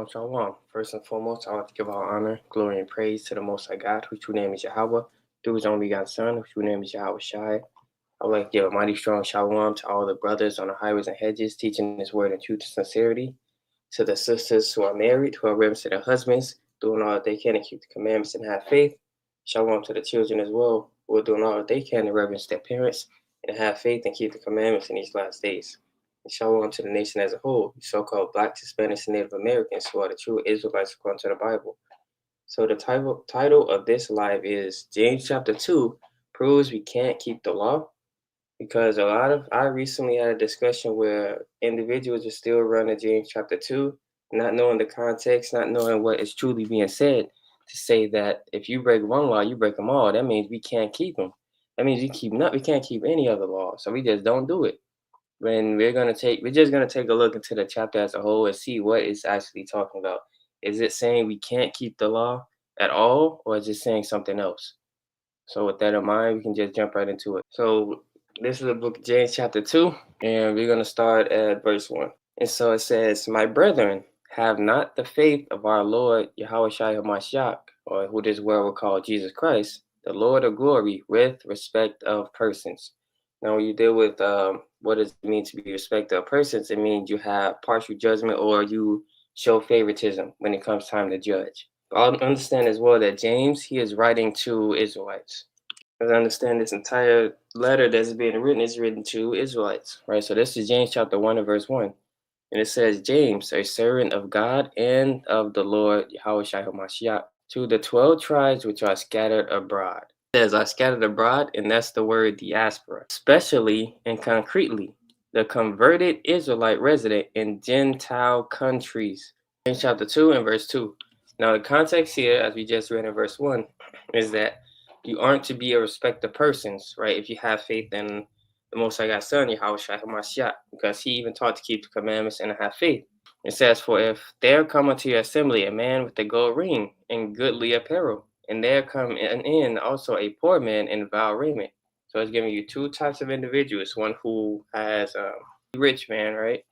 Shalom, shalom. First and foremost, I want to give all honor, glory, and praise to the Most High God, whose true name is Yahawah, through his only begotten Son, whose true name is Yahweh Shai. I would like to give a mighty strong shalom to all the brothers on the highways and hedges, teaching his word in truth and sincerity, to the sisters who are married, who are reverent to their husbands, doing all that they can to keep the commandments and have faith. Shalom to the children as well, who are doing all that they can to reverence their parents and have faith and keep the commandments in these last days. And shalom to the nation as a whole, the so-called Blacks, Hispanics, and Native Americans who are the true Israelites according to the Bible. So the title of this live is James chapter 2 proves we can't keep the law, because I recently had a discussion where individuals are still running James chapter 2, not knowing the context, not knowing what is truly being said, to say that if you break one law, you break them all. That means we can't keep them. That means we can't keep any other law. So we just don't do it. When we're just gonna take a look into the chapter as a whole and see what it's actually talking about. Is it saying we can't keep the law at all, or is it saying something else? So with that in mind, we can just jump right into it. So this is the book of James chapter 2, and we're going to start at verse 1. And so it says, "My brethren, have not the faith of our Lord Yahweh Shai HaMashiach, or who this world will call Jesus Christ, the Lord of glory, with respect of persons." Now, when you deal with what does it mean to be respect of persons, it means you have partial judgment or you show favoritism when it comes time to judge. I'll understand as well that James, he is writing to Israelites. Because I understand this entire letter that's being written is written to Israelites, right? So this is James chapter 1 and verse 1. And it says, "James, a servant of God and of the Lord Yahweh Shai HaMashiach, to the 12 tribes which are scattered abroad." It says, "are scattered abroad," and that's the word diaspora, especially and concretely the converted Israelite resident in Gentile countries. James chapter 2 and verse 2. Now the context here, as we just read in verse 1, is that you aren't to be a respect of persons, right? If you have faith in the Most High God's Son, Yahweh Shai HaMashiach, because he even taught to keep the commandments and to have faith. It says, "For if there come unto your assembly a man with a gold ring and goodly apparel, and there come in also a poor man in vile raiment." So it's giving you two types of individuals, one who has a rich man, right?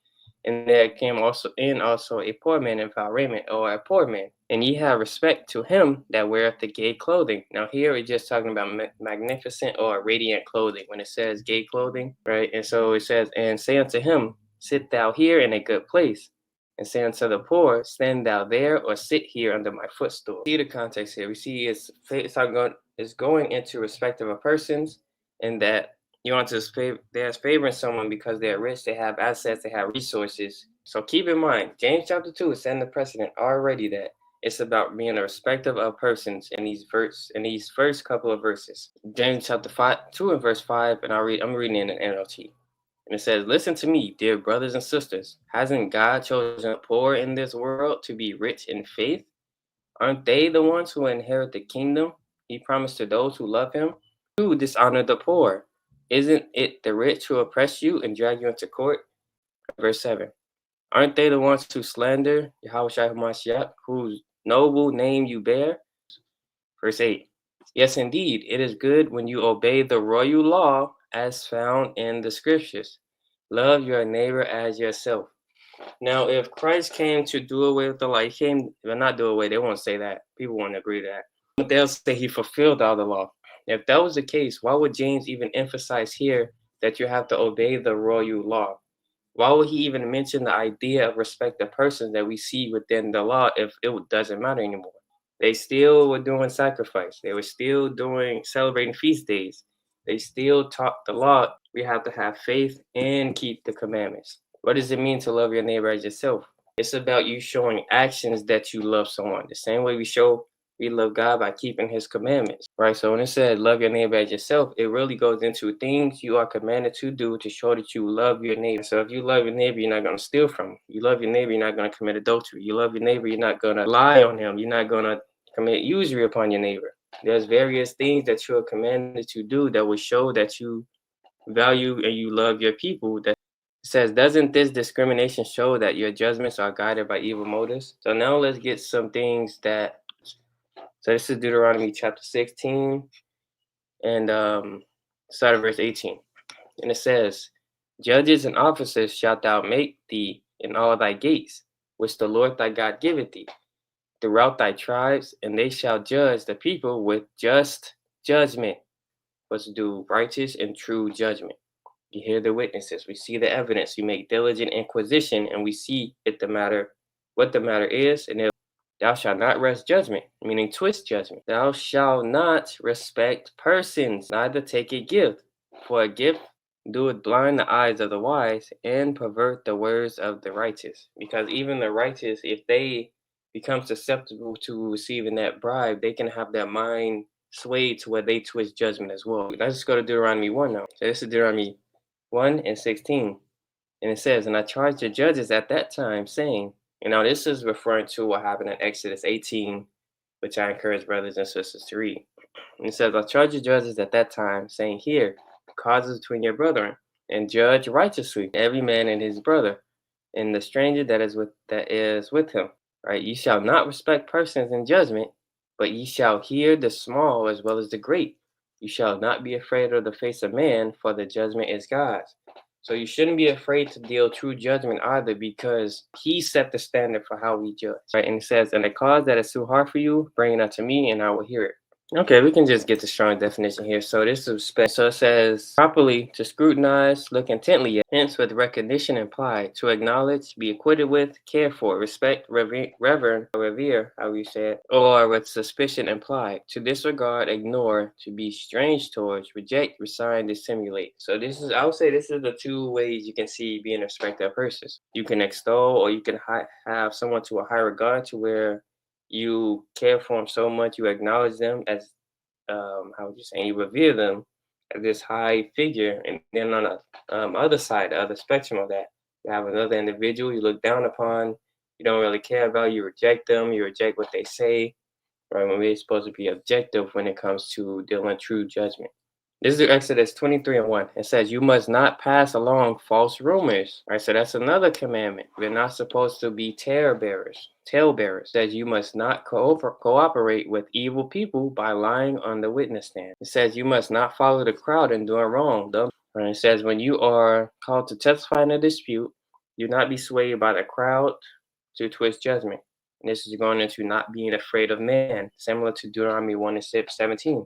And there came also a poor man in foul raiment, or a poor man. And ye have respect to him that weareth the gay clothing. Now here we're just talking about magnificent or radiant clothing. When it says gay clothing, right? And so it says, "And say unto him, sit thou here in a good place. And say unto the poor, stand thou there, or sit here under my footstool." See the context here. We see it's going into respect of a person's, and that you want to they're favoring someone because they're rich, they have assets, they have resources. So keep in mind, James chapter 2 is setting the precedent already that it's about being a respective of persons in these first couple of verses. James chapter 2 and verse 5, and I'm reading in an NLT. And it says, "Listen to me, dear brothers and sisters. Hasn't God chosen the poor in this world to be rich in faith? Aren't they the ones who inherit the kingdom he promised to those who love him? You dishonor the poor. Isn't it the rich who oppress you and drag you into court?" Verse 7. "Aren't they the ones who slander Yahweh Shai HaMashiach, whose noble name you bear?" Verse 8. "Yes, indeed, it is good when you obey the royal law as found in the scriptures. Love your neighbor as yourself." Now, if Christ came to do away with the law, not do away, they won't say that. People won't agree to that. But they'll say he fulfilled all the law. If that was the case, why would James even emphasize here that you have to obey the royal law? Why would he even mention the idea of respect of persons that we see within the law if it doesn't matter anymore? They still were doing sacrifice. They were still celebrating feast days. They still taught the law. We have to have faith and keep the commandments. What does it mean to love your neighbor as yourself? It's about you showing actions that you love someone. The same way we love God by keeping his commandments, right? So when it said love your neighbor as yourself, it really goes into things you are commanded to do to show that you love your neighbor. So if you love your neighbor, you're not going to steal from him. You love your neighbor, you're not going to commit adultery. You love your neighbor, you're not going to lie on him. You're not going to commit usury upon your neighbor. There's various things that you are commanded to do that will show that you value and you love your people. That says, "Doesn't this discrimination show that your judgments are guided by evil motives?" So now let's get some things that. So this is Deuteronomy chapter 16 and start of verse 18. And it says, "Judges and officers shalt thou make thee in all thy gates, which the Lord thy God giveth thee, throughout thy tribes, and they shall judge the people with just judgment, but to do righteous and true judgment. You hear the witnesses, we see the evidence, we make diligent inquisition, and we see what the matter is, and if thou shalt not rest judgment, meaning twist judgment. Thou shalt not respect persons, neither take a gift, for a gift doeth blind the eyes of the wise and pervert the words of the righteous. Because even the righteous, if they become susceptible to receiving that bribe, they can have their mind swayed to where they twist judgment as well. Let's just go to Deuteronomy 1 now. So this is Deuteronomy 1 and 16. And it says, and I charged the judges at that time, saying, and now this is referring to what happened in Exodus 18, which I encourage brothers and sisters to read. And it says, I charged the judges at that time, saying, hear causes between your brethren, and judge righteously every man and his brother, and the stranger that is with him. Right? Ye shall not respect persons in judgment, but ye shall hear the small as well as the great. You shall not be afraid of the face of man, for the judgment is God's. So you shouldn't be afraid to deal true judgment either, because he set the standard for how we judge. Right? And it says, and the cause that is too hard for you, bring it unto me, and I will hear it. Okay, we can just get the strong definition here. So this is so it says properly to scrutinize, look intently at, hence with recognition implied, to acknowledge, be acquitted with, care for, respect, revere, how you say it, or with suspicion implied, to disregard, ignore, to be strange towards, reject, resign, dissimulate. So this is, I would say this is the two ways you can see being a respected of persons. You can extol, or you can have someone to a high regard, to where you care for them so much, you acknowledge them as, how would you say, you revere them as this high figure. And then on the other side, the other spectrum of that, you have another individual you look down upon, you don't really care about, you reject them, you reject what they say, right? When we're supposed to be objective when it comes to dealing true judgment. This is Exodus 23 and 1. It says, you must not pass along false rumors. Right, so that's another commandment. We're not supposed to be talebearers. It says you must not cooperate with evil people by lying on the witness stand. It says you must not follow the crowd in doing wrong. Right, it says when you are called to testify in a dispute, do not be swayed by the crowd to twist judgment. And this is going into not being afraid of man, similar to Deuteronomy 1 and 17.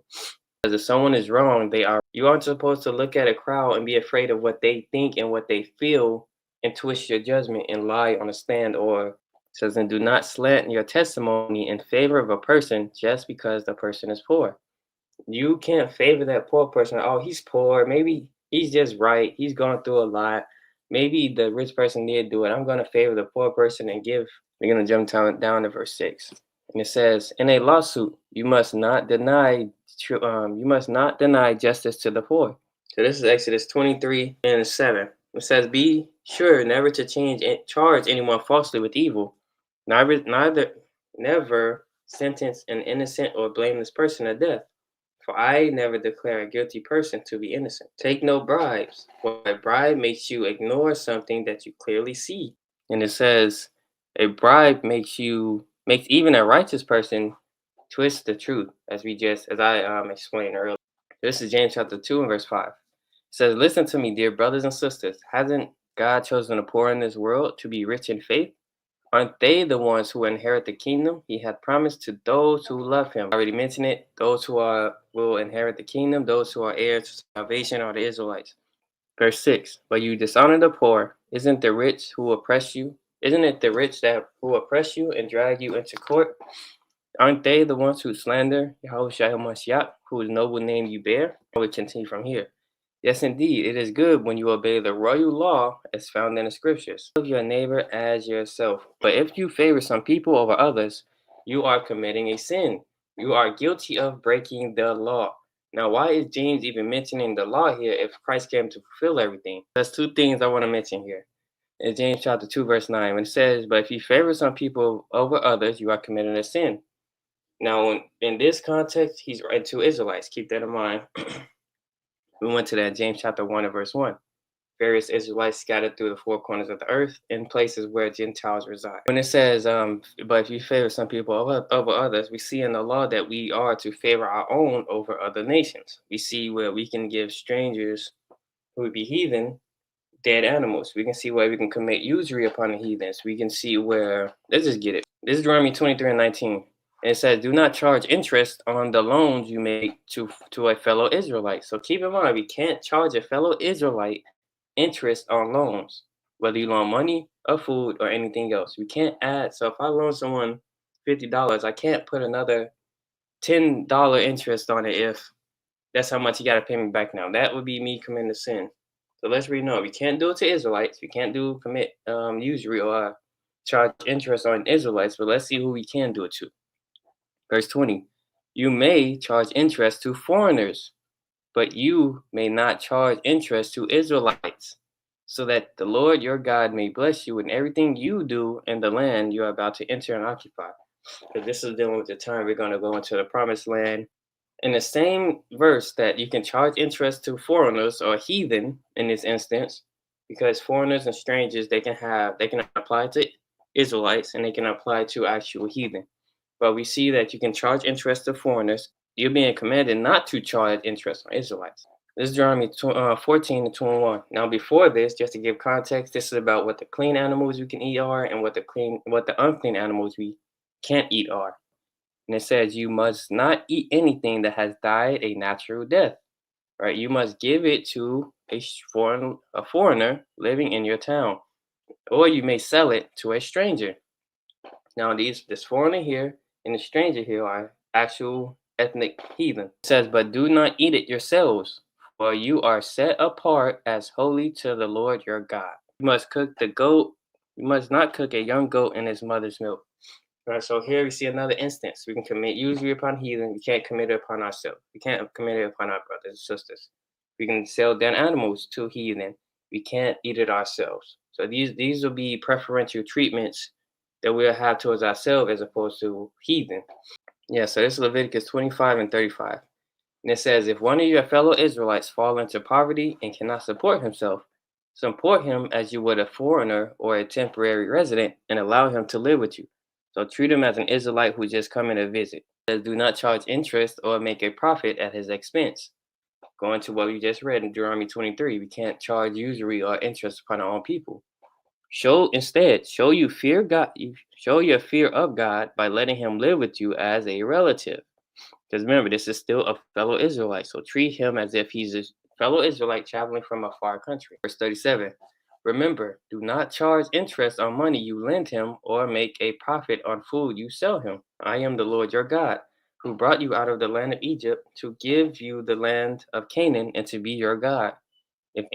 Because if someone is wrong, you aren't supposed to look at a crowd and be afraid of what they think and what they feel and twist your judgment and lie on a stand. Or it says, and do not slant your testimony in favor of a person just because the person is poor. You can't favor that poor person. Oh, he's poor. Maybe he's just right. He's going through a lot. Maybe the rich person did do it. I'm going to favor the poor person and give. We're going to jump down to verse 6. And it says, in a lawsuit, you must not deny justice to the poor. So this is Exodus 23 and 7. It says, be sure never to charge anyone falsely with evil, never sentence an innocent or blameless person to death. For I never declare a guilty person to be innocent. Take no bribes, for a bribe makes you ignore something that you clearly see. And it says, a bribe makes even a righteous person twist the truth, as I explained earlier. This is James chapter 2 and verse 5. It says, listen to me, dear brothers and sisters. Hasn't God chosen the poor in this world to be rich in faith? Aren't they the ones who inherit the kingdom he had promised to those who love him? I already mentioned it. Those who will inherit the kingdom, those who are heirs to salvation, are the Israelites. Verse 6, but you dishonor the poor. Isn't it the rich who oppress you and drag you into court? Aren't they the ones who slander Yahushua HaMashiach, whose noble name you bear? I will continue from here. Yes, indeed, it is good when you obey the royal law as found in the scriptures. Love your neighbor as yourself. But if you favor some people over others, you are committing a sin. You are guilty of breaking the law. Now, why is James even mentioning the law here if Christ came to fulfill everything? There's two things I want to mention here. In James chapter 2, verse 9, when it says, but if you favor some people over others, you are committing a sin. Now, in this context, he's writing to Israelites. Keep that in mind. We went to that James chapter 1 and verse 1. Various Israelites scattered through the four corners of the earth in places where Gentiles reside. When it says, but if you favor some people over others, we see in the law that we are to favor our own over other nations. We see where we can give strangers who would be heathen dead animals. We can see where we can commit usury upon the heathens. We can see where, let's just get it. This is Deuteronomy 23:19. And it says, do not charge interest on the loans you make to a fellow Israelite. So keep in mind, we can't charge a fellow Israelite interest on loans, whether you loan money or food or anything else. We can't add. So if I loan someone $50, I can't put another $10 interest on it if that's how much you got to pay me back now. That would be me committing a sin. So let's read on. We can't do it to Israelites. We can't commit usury or charge interest on Israelites, but let's see who we can do it to. Verse 20, you may charge interest to foreigners, but you may not charge interest to Israelites, so that the Lord your God may bless you in everything you do in the land you are about to enter and occupy. Because this is dealing with the time we're going to go into the promised land. In the same verse that you can charge interest to foreigners or heathen in this instance, because foreigners and strangers, they can apply to Israelites and they can apply to actual heathen. But we see that you can charge interest to foreigners. You're being commanded not to charge interest on Israelites. This is Deuteronomy 14:21. Now, before this, just to give context, this is about what the clean animals we can eat are and what the unclean animals we can't eat are. And it says you must not eat anything that has died a natural death. Right? You must give it to a foreigner living in your town, or you may sell it to a stranger. Now, this foreigner here and the stranger here are actual ethnic heathen. It says, but do not eat it yourselves, for you are set apart as holy to the Lord your God. You must cook the goat. You must not cook a young goat in its mother's milk. Right, so here we see another instance. We can commit usury upon heathen. We can't commit it upon ourselves. We can't commit it upon our brothers and sisters. We can sell dead animals to heathen. We can't eat it ourselves. So these will be preferential treatments that we'll have towards ourselves as opposed to heathen. Yeah, so this is Leviticus 25:35. And it says, if one of your fellow Israelites fall into poverty and cannot support himself, support him as you would a foreigner or a temporary resident and allow him to live with you. So treat him as an Israelite who just come in to visit. It says, do not charge interest or make a profit at his expense. Going to what we just read in Deuteronomy 23, we can't charge usury or interest upon our own people. Show you fear God. You show your fear of God by letting him live with you as a relative. Because remember, this is still a fellow Israelite. So treat him as if he's a fellow Israelite traveling from a far country. Verse 37. Remember, do not charge interest on money you lend him or make a profit on food you sell him. I am the Lord your God, who brought you out of the land of Egypt to give you the land of Canaan and to be your God. If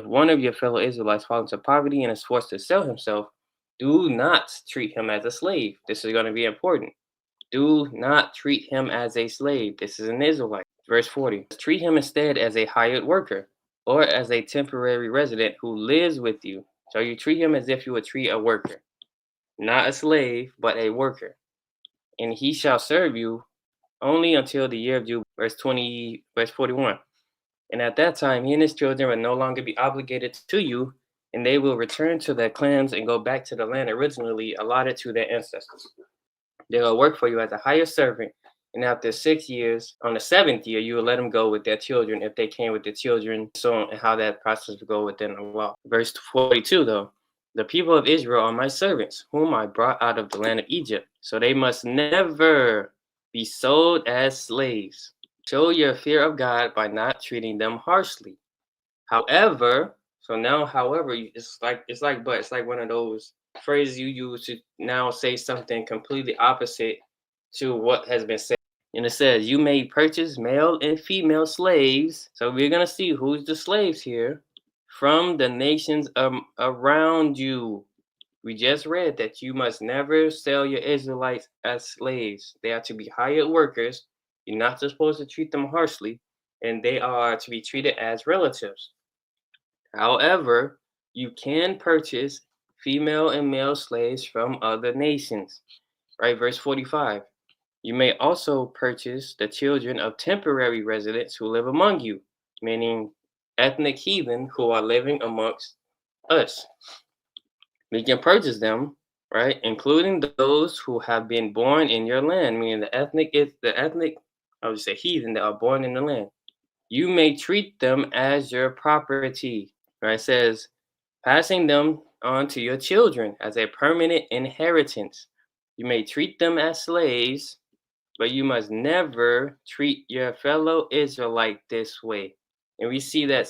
one of your fellow Israelites falls into poverty and is forced to sell himself, do not treat him as a slave. This is going to be important. Do not treat him as a slave. This is an Israelite. Verse 40. Treat him instead as a hired worker or as a temporary resident who lives with you. So you treat him as if you would treat a worker, not a slave, but a worker. And he shall serve you only until the year of Jubilee. Verse 41. And at that time, he and his children will no longer be obligated to you, and they will return to their clans and go back to the land originally allotted to their ancestors. They will work for you as a hired servant, and after 6 years, on the 7th year, you will let them go with their children if they came with their children, so on, and how that process will go within the law. Verse 42, though. The people of Israel are my servants, whom I brought out of the land of Egypt, so they must never be sold as slaves. Show your fear of God by not treating them harshly. However, it's like one of those phrases you use to now say something completely opposite to what has been said. And it says, you may purchase male and female slaves. So we're going to see who's the slaves here from the nations around you. We just read that you must never sell your Israelites as slaves. They are to be hired workers. You're not supposed to treat them harshly, and they are to be treated as relatives. However, you can purchase female and male slaves from other nations. Right, verse 45. You may also purchase the children of temporary residents who live among you, meaning ethnic heathen who are living amongst us. We can purchase them, right, including those who have been born in your land, meaning the ethnic heathen that are born in the land. you may treat them as your property. Right? It says, passing them on to your children as a permanent inheritance. You may treat them as slaves, but you must never treat your fellow Israelite this way. And we see that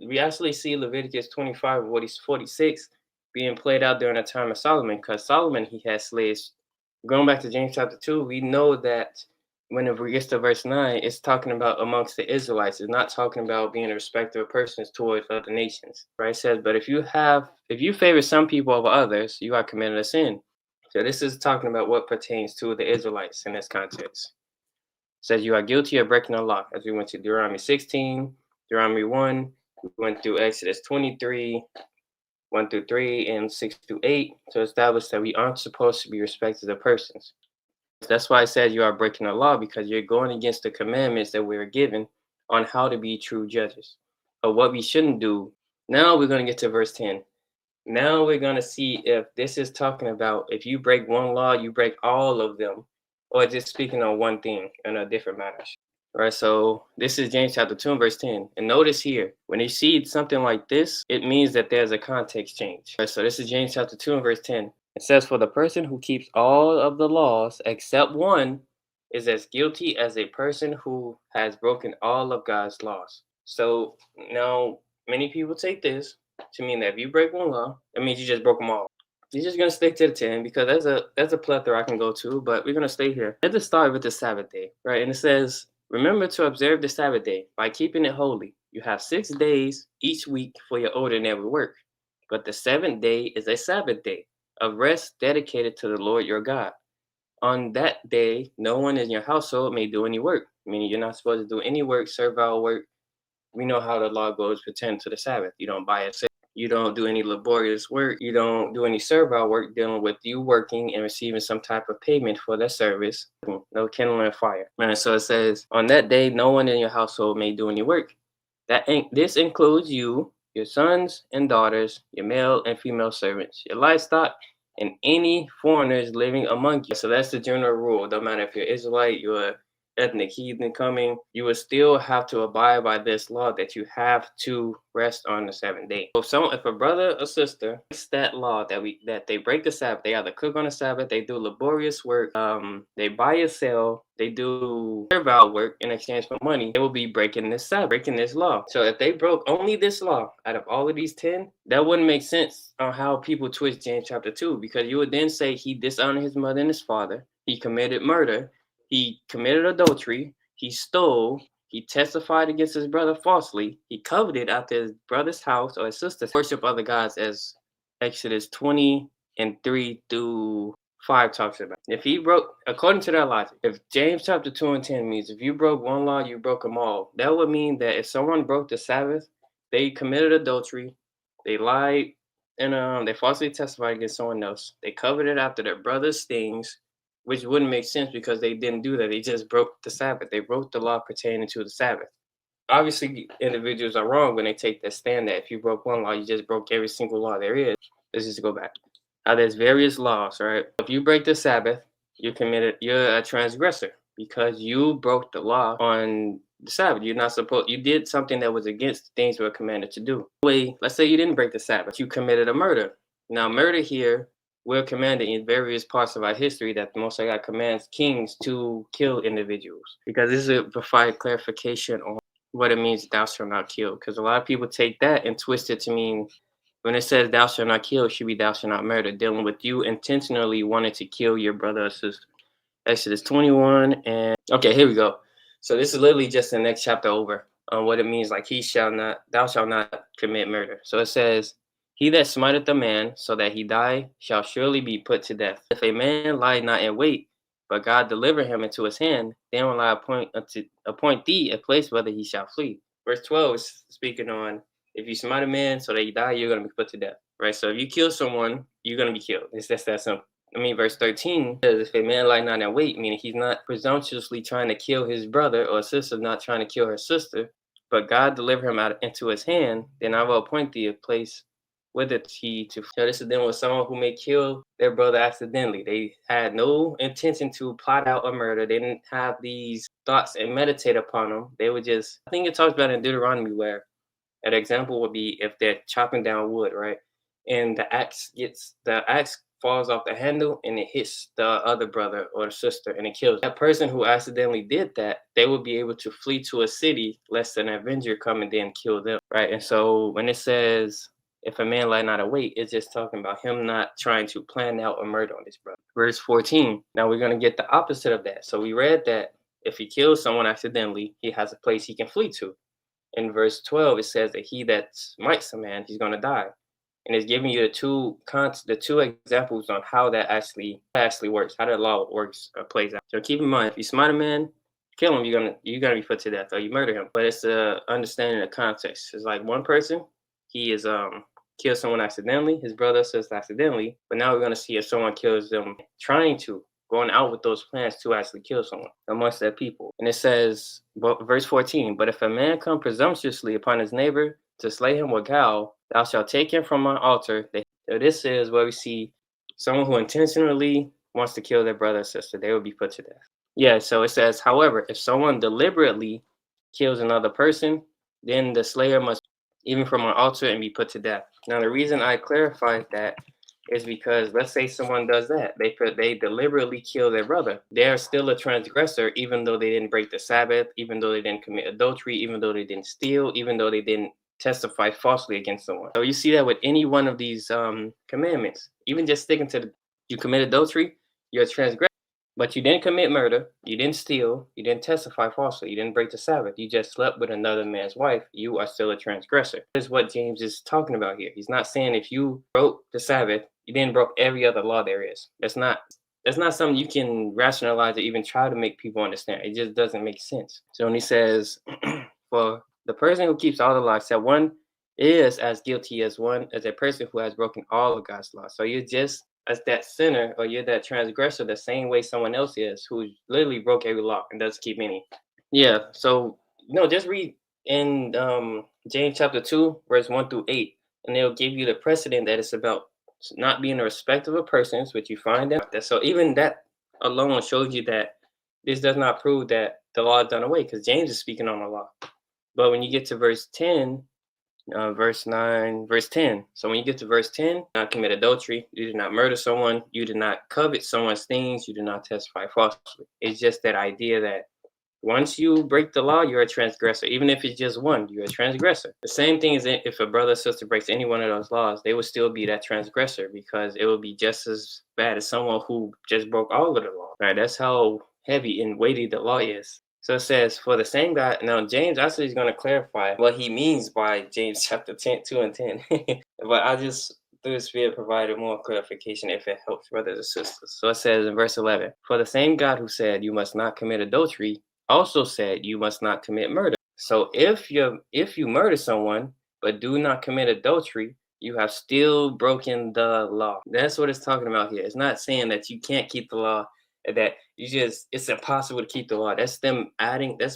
we actually see Leviticus 25, 46 being played out during the time of Solomon, because Solomon, he had slaves. Going back to James chapter 2, we know that whenever it gets to verse 9, it's talking about amongst the Israelites. It's not talking about being a respecter of persons towards other nations. Right? It says, but if you favor some people over others, you are committing a sin. So this is talking about what pertains to the Israelites in this context. It says you are guilty of breaking the law, as we went to Deuteronomy 16, Deuteronomy 1, we went through Exodus 23, 1 through 3, and 6 through 8, to establish that we aren't supposed to be respected of persons. That's why I said you are breaking the law, because you're going against the commandments that we were given on how to be true judges, of what we shouldn't do. Now we're going to get to verse 10. Now we're going to see if this is talking about if you break one law, you break all of them, or just speaking on one thing in a different matter. All right, so this is James chapter 2 and verse 10. And notice here, when you see something like this, it means that there's a context change. All right, so this is James chapter 2 and verse 10. It says, for the person who keeps all of the laws except one is as guilty as a person who has broken all of God's laws. So now many people take this to mean that if you break one law, that means you just broke them all. You're just gonna stick to the 10 because there's a plethora I can go to, but we're gonna stay here. Let's start with the Sabbath day, right? And it says, remember to observe the Sabbath day by keeping it holy. You have 6 days each week for your ordinary work, but the 7th day is a Sabbath day of rest dedicated to the Lord your God. On that day, no one in your household may do any work, meaning you're not supposed to do any work, servile work. We know how the law goes pertaining to the Sabbath. You don't buy a sale. You don't do any laborious work. You don't do any servile work dealing with you working and receiving some type of payment for that service. No kindling fire. And so it says, on that day, no one in your household may do any work. This includes you, your sons and daughters, your male and female servants, your livestock, and any foreigners living among you. So that's the general rule. Don't matter if you're Israelite, you're ethnic heathen coming, you will still have to abide by this law that you have to rest on the 7th day. So if a brother or sister breaks that law that they break the Sabbath, they either cook on the Sabbath, they do laborious work, they buy or sell, they do servile work in exchange for money, they will be breaking this Sabbath, breaking this law. So if they broke only this law out of all of these 10, that wouldn't make sense on how people twist James chapter 2, because you would then say he dishonored his mother and his father, he committed murder, he committed adultery, he stole, he testified against his brother falsely, he coveted after his brother's house or his sister's, worship other gods, as Exodus 20 and 3 through 5 talks about. If he broke, according to their logic, if James chapter 2 and 10 means if you broke one law, you broke them all, that would mean that if someone broke the Sabbath, they committed adultery, they lied, and they falsely testified against someone else, they coveted after their brother's things, which wouldn't make sense because they didn't do that. They just broke the Sabbath. They broke the law pertaining to the Sabbath. Obviously, individuals are wrong when they take that stand that if you broke one law, you just broke every single law there is. Let's just go back. Now, there's various laws, right? If you break the Sabbath, you're a transgressor because you broke the law on the Sabbath. You did something that was against the things you were commanded to do. Let's say you didn't break the Sabbath. You committed a murder. Now, murder here, we're commanded in various parts of our history that the Most High God commands kings to kill individuals, because this will provide clarification on what it means thou shalt not kill, because a lot of people take that and twist it to mean when it says thou shalt not kill, it should be thou shalt not murder, dealing with you intentionally wanting to kill your brother or sister. Exodus 21 and okay, here we go. So this is literally just the next chapter over on what it means, like thou shalt not commit murder. So it says, he that smiteth a man so that he die shall surely be put to death. If a man lie not in wait, but God deliver him into his hand, then will I appoint thee a place whether he shall flee. Verse 12 is speaking on if you smite a man so that he die, you're going to be put to death, right? So if you kill someone, you're going to be killed. It's just that simple. Verse 13 says, if a man lie not in wait, meaning he's not presumptuously trying to kill his brother, or a sister not trying to kill her sister, but God deliver him out into his hand, then I will appoint thee a place with it to. So this is then with someone who may kill their brother accidentally. They had no intention to plot out a murder. They didn't have these thoughts and meditate upon them. They would just, I think it talks about in Deuteronomy where an example would be if they're chopping down wood, right? And the axe falls off the handle and it hits the other brother or the sister and it kills that person who accidentally did that. They would be able to flee to a city lest an avenger come and then kill them, right? And so when it says if a man lie not await, it's just talking about him not trying to plan out a murder on his brother. Verse 14. Now we're going to get the opposite of that. So we read that if he kills someone accidentally, he has a place he can flee to. In verse 12, it says that he that smites a man, he's going to die. And it's giving you the two examples on how that actually works, how the law works or plays out. So keep in mind, if you smite a man, kill him, you're gonna be put to death, or you murder him. But it's understanding the context. It's like one person, he is kills someone accidentally, his brother says accidentally, but now we're gonna see if someone kills them going out with those plans to actually kill someone amongst their people. And it says, verse 14, but if a man come presumptuously upon his neighbor to slay him with gall, thou shalt take him from my altar. So this is where we see someone who intentionally wants to kill their brother or sister, they will be put to death. Yeah, so it says, however, if someone deliberately kills another person, then the slayer must even from an altar and be put to death. Now, the reason I clarified that is because let's say someone does that. They deliberately kill their brother. They're still a transgressor, even though they didn't break the Sabbath, even though they didn't commit adultery, even though they didn't steal, even though they didn't testify falsely against someone. So you see that with any one of these commandments. Even just sticking to you commit adultery, you're a transgressor. But you didn't commit murder, you didn't steal, you didn't testify falsely, you didn't break the Sabbath, you just slept with another man's wife, you are still a transgressor. This is what James is talking about here. He's not saying if you broke the Sabbath, you then broke every other law there is. That's not something you can rationalize or even try to make people understand. It just doesn't make sense. So when he says, for the person who keeps all the laws, except one is as guilty as a person who has broken all of God's laws. So you're just as that sinner or you're that transgressor the same way someone else is who literally broke every law and doesn't keep any. Yeah, so just read in James chapter 2, verse 1 through 8, and they'll give you the precedent that it's about not being a respect of a persons, which you find out. So even that alone shows you that this does not prove that the law is done away, because James is speaking on the law. But when you get to verse 10, verse 9, verse 10. So when you get to verse 10, not commit adultery, you did not murder someone, you did not covet someone's things, you did not testify falsely. It's just that idea that once you break the law, you're a transgressor. Even if it's just one, you're a transgressor. The same thing is if a brother or sister breaks any one of those laws, they will still be that transgressor because it will be just as bad as someone who just broke all of the law. Right? That's how heavy and weighty the law is. So it says, for the same God. Now, James actually is going to clarify what he means by James chapter 10, 2 and 10. But I just, through the Spirit, provided more clarification if it helps brothers and sisters. So it says in verse 11, for the same God who said, you must not commit adultery, also said, you must not commit murder. So if you murder someone, but do not commit adultery, you have still broken the law. That's what it's talking about here. It's not saying that you can't keep the law, that it's impossible to keep the law. That's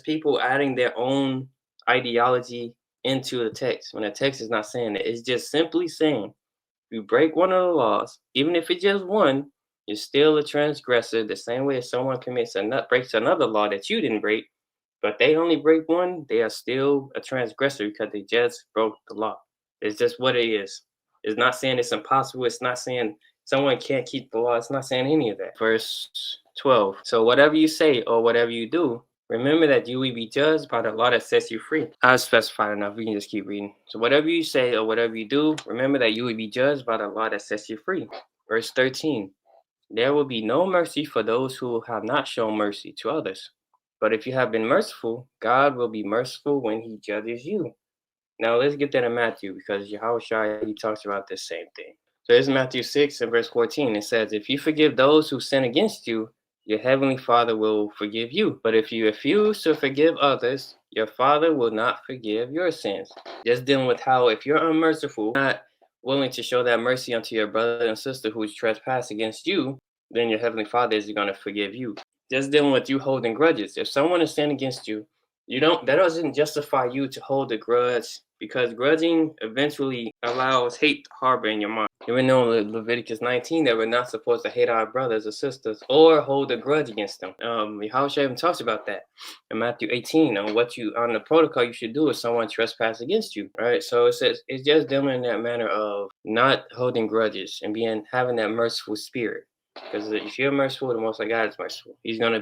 people adding their own ideology into the text when the text is not saying that. It's just simply saying if you break one of the laws, even if it's just one, you're still a transgressor, the same way as someone breaks another law that you didn't break, but they only break one, they are still a transgressor because they just broke the law. It's just what it is. It's not saying it's impossible. It's not saying someone can't keep the law. It's not saying any of that. Verse 12. So whatever you say or whatever you do, remember that you will be judged by the law that sets you free. I've specified enough. We can just keep reading. So whatever you say or whatever you do, remember that you will be judged by the law that sets you free. Verse 13. There will be no mercy for those who have not shown mercy to others. But if you have been merciful, God will be merciful when he judges you. Now let's get that in Matthew, because Yahushua, he talks about this same thing. So it's Matthew 6 and verse 14. It says, if you forgive those who sin against you, your heavenly Father will forgive you. But if you refuse to forgive others, your Father will not forgive your sins. Just dealing with how if you're unmerciful, not willing to show that mercy unto your brother and sister who's trespassed against you, then your heavenly Father is going to forgive you. Just dealing with you holding grudges. If someone is sinning against you, that doesn't justify you to hold a grudge because grudging eventually allows hate to harbor in your mind. And we know in Leviticus 19 that we're not supposed to hate our brothers or sisters or hold a grudge against them. Yahushua even talks about that in Matthew 18 on on the protocol you should do if someone trespass against you. Right? So it says it's just dealing in that manner of not holding grudges and having that merciful spirit. Because if you're merciful, the Most High God is merciful. He's gonna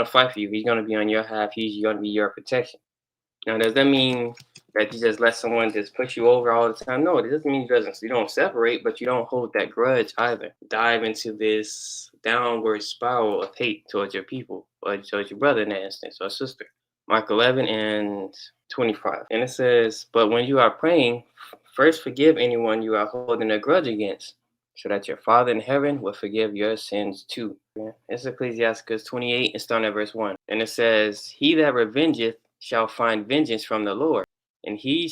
fight for you. He's gonna be on your half. He's gonna be your protection. Now, does that mean that you just let someone just push you over all the time? No, it doesn't mean you don't separate, but you don't hold that grudge either. Dive into this downward spiral of hate towards your people, or towards your brother in that instance, or sister. Mark 11 and 25. And it says, but when you are praying, first forgive anyone you are holding a grudge against, so that your Father in heaven will forgive your sins too. It's Ecclesiastes 28 and starting at verse 1. And it says, he that revengeth shall find vengeance from the Lord, and he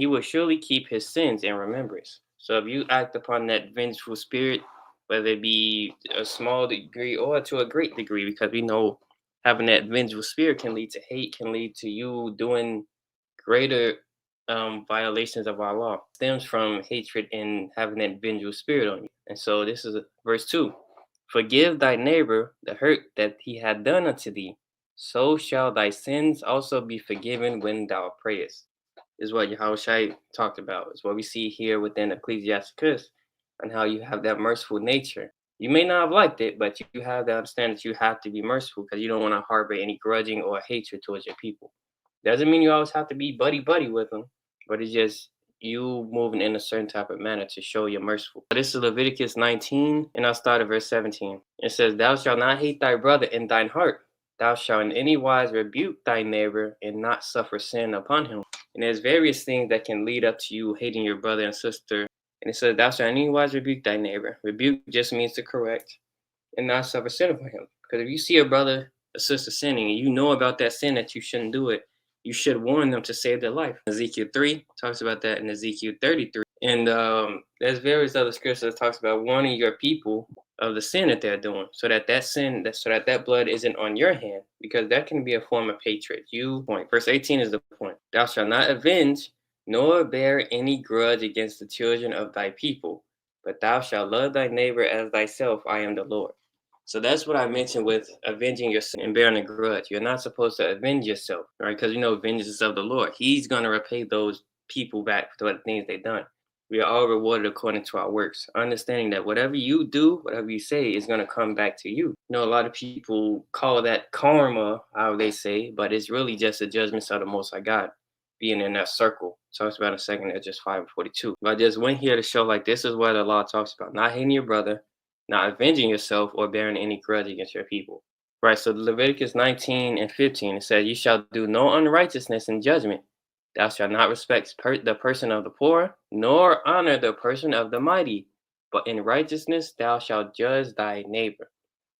will surely keep his sins in remembrance. So if you act upon that vengeful spirit, whether it be a small degree or to a great degree, because we know having that vengeful spirit can lead to hate, can lead to you doing greater violations of our law. It stems from hatred and having that vengeful spirit on you. And so this is verse 2. Forgive thy neighbor the hurt that he had done unto thee, so shall thy sins also be forgiven when thou prayest. Is what Yahushua talked about. Is what we see here within Ecclesiastes, and how you have that merciful nature. You may not have liked it, but you have to understand that you have to be merciful because you don't want to harbor any grudging or hatred towards your people. Doesn't mean you always have to be buddy-buddy with them, but it's just you moving in a certain type of manner to show you're merciful. This is Leviticus 19, and I'll start at verse 17. It says, thou shalt not hate thy brother in thine heart. Thou shalt in any wise rebuke thy neighbor and not suffer sin upon him. And there's various things that can lead up to you hating your brother and sister. And it says, thou shalt in any wise rebuke thy neighbor. Rebuke just means to correct and not suffer sin upon him. Because if you see a brother or sister sinning and you know about that sin that you shouldn't do it, you should warn them to save their life. Ezekiel 3 talks about that in Ezekiel 33. And there's various other scriptures that talks about warning your people of the sin that they're doing, so that that blood isn't on your hand, because that can be a form of hatred. Verse 18 is the point. Thou shalt not avenge, nor bear any grudge against the children of thy people, but thou shalt love thy neighbor as thyself. I am the Lord. So that's what I mentioned with avenging yourself and bearing a grudge. You're not supposed to avenge yourself, right? Because you know vengeance is of the Lord. He's going to repay those people back for the things they've done. We are all rewarded according to our works, understanding that whatever you do, whatever you say, is going to come back to you. You know, a lot of people call that karma, how they say, but it's really just the judgments of the Most High God being in that circle. Talks about in 2 Ezra 5:42. But I just went here to show, like, this is what the law talks about: not hating your brother, not avenging yourself, or bearing any grudge against your people. Right, so Leviticus 19 and 15, it says, you shall do no unrighteousness in judgment. Thou shalt not respect the person of the poor, nor honor the person of the mighty, but in righteousness thou shalt judge thy neighbor.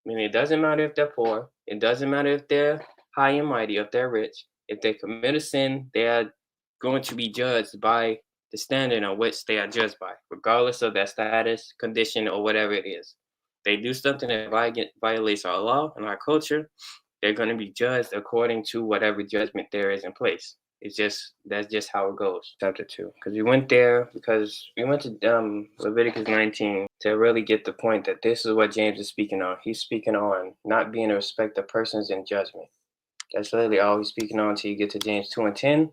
I mean, it doesn't matter if they're poor. It doesn't matter if they're high and mighty, if they're rich. If they commit a sin, they are going to be judged by the standard on which they are judged by, regardless of their status, condition, or whatever it is. They do something that violates our law and our culture, they're going to be judged according to whatever judgment there is in place. That's just how it goes. Chapter 2. Because we went to Leviticus 19 to really get the point that this is what James is speaking on. He's speaking on not being a respect of persons in judgment. That's literally all he's speaking on until you get to James 2 and 10.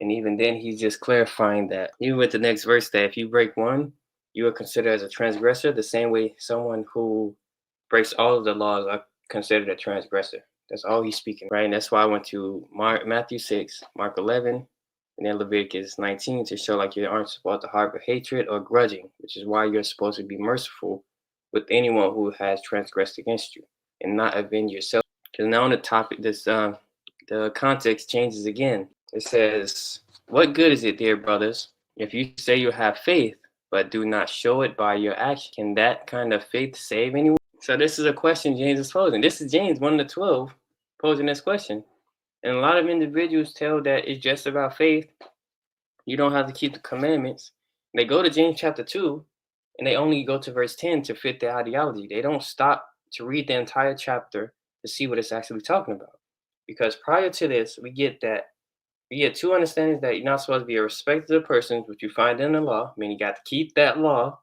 And even then, he's just clarifying that, even with the next verse, that if you break one, you are considered as a transgressor, the same way someone who breaks all of the laws are considered a transgressor. That's all he's speaking, right? And that's why I went to Matthew 6, Mark 11, and then Leviticus 19 to show like you aren't supposed to harbor hatred or grudging, which is why you're supposed to be merciful with anyone who has transgressed against you and not avenge yourself. Because now on the topic, the context changes again. It says, what good is it, dear brothers, if you say you have faith, but do not show it by your action? Can that kind of faith save anyone? So this is a question James is posing. This is James, one of the 12, posing this question. And a lot of individuals tell that it's just about faith. You don't have to keep the commandments. They go to James chapter 2, and they only go to verse 10 to fit their ideology. They don't stop to read the entire chapter to see what it's actually talking about. Because prior to this, we get that We get two understandings that you're not supposed to be a respecter of persons, which you find in the law, meaning you got to keep that law.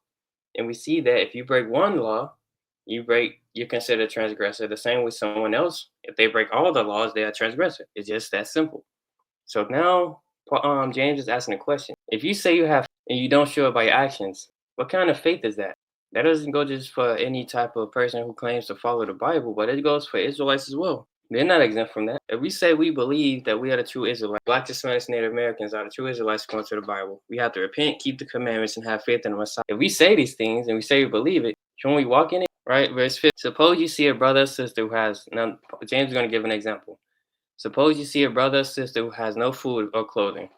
And we see that if you break one law, you're considered a transgressor. The same with someone else. If they break all the laws, they're a transgressor. It's just that simple. So now, James is asking a question. If you say you have and you don't show it by your actions, what kind of faith is that? That doesn't go just for any type of person who claims to follow the Bible, but it goes for Israelites as well. They're not exempt from that. If we say we believe that we are the true Israelites, Black, Hispanics, Native Americans are the true Israelites according to the Bible, we have to repent, keep the commandments, and have faith in the Messiah. If we say these things and we say we believe it, shouldn't we walk in it? Right? Verse 5. Suppose you see a brother or sister who has, now James is going to give an example. Suppose you see a brother or sister who has no food or clothing,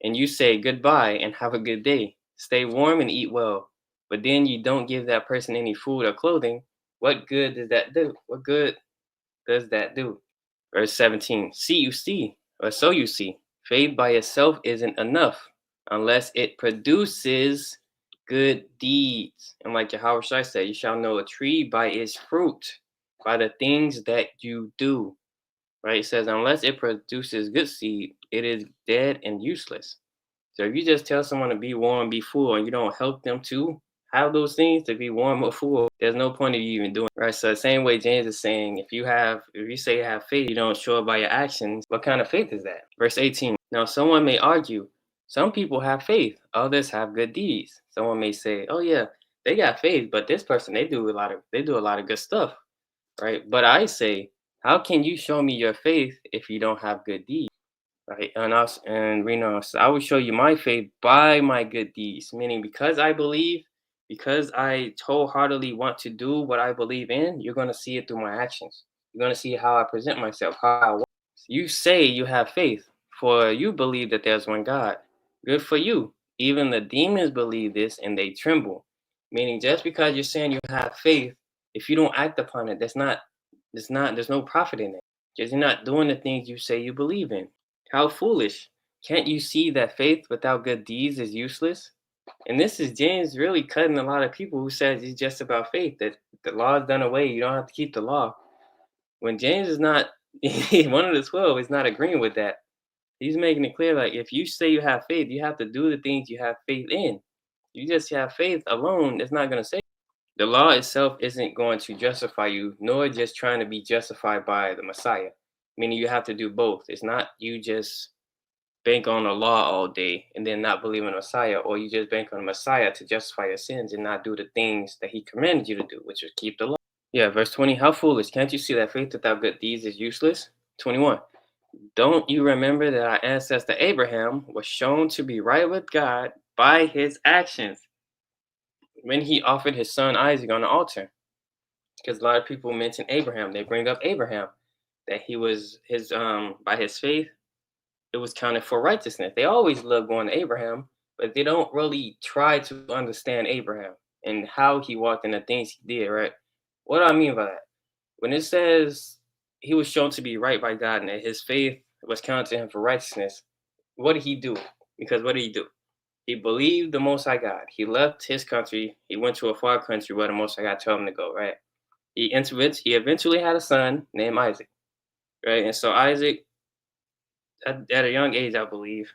and you say goodbye and have a good day. Stay warm and eat well. But then you don't give that person any food or clothing. What good does that do? What good does that do? Verse 17. See, you see, or so you see. Faith by itself isn't enough unless it produces good deeds. And like Yahawashi said, you shall know a tree by its fruit, by the things that you do. Right? It says, unless it produces good seed, it is dead and useless. So if you just tell someone to be warm, be full, and you don't help them to have those things to be warm or full, there's no point of you even doing it, right? So the same way James is saying, if you say you have faith, you don't show it by your actions, what kind of faith is that? Verse 18. Now someone may argue, some people have faith, others have good deeds. Someone may say, oh yeah, they got faith, but this person they do a lot of good stuff, right? But I say, how can you show me your faith if you don't have good deeds? Right. And Reno, so I will show you my faith by my good deeds, meaning because I believe, because I wholeheartedly want to do what I believe in, you're going to see it through my actions. You're going to see how I present myself, how I walk. You say you have faith, for you believe that there's one God. Good for you. Even the demons believe this and they tremble. Meaning, just because you're saying you have faith, if you don't act upon it, there's no profit in it. Because you're not doing the things you say you believe in. How foolish. Can't you see that faith without good deeds is useless? And this is James really cutting a lot of people who says it's just about faith, that the law is done away, you don't have to keep the law. When James is not, one of the 12 is not agreeing with that. He's making it clear, like, if you say you have faith, you have to do the things you have faith in. You just have faith alone, it's not going to save you. The law itself isn't going to justify you, nor just trying to be justified by the Messiah. Meaning you have to do both. It's not you just bank on the law all day and then not believe in the Messiah, or you just bank on the Messiah to justify your sins and not do the things that he commanded you to do, which is keep the law. Yeah, verse 20, how foolish. Can't you see that faith without good deeds is useless? 21, don't you remember that our ancestor Abraham was shown to be right with God by his actions when he offered his son Isaac on the altar? Because a lot of people mention Abraham. They bring up Abraham, that he was by his faith, it was counted for righteousness. They always love going to Abraham, but they don't really try to understand Abraham and how he walked and the things he did, right? What do I mean by that? When it says he was shown to be right by God and that his faith was counted to him for righteousness, what did he do? Because what did he do? He believed the Most High God. He left his country. He went to a far country where the Most High God told him to go, right? He eventually had a son named Isaac, right? And so Isaac, at a young age, I believe,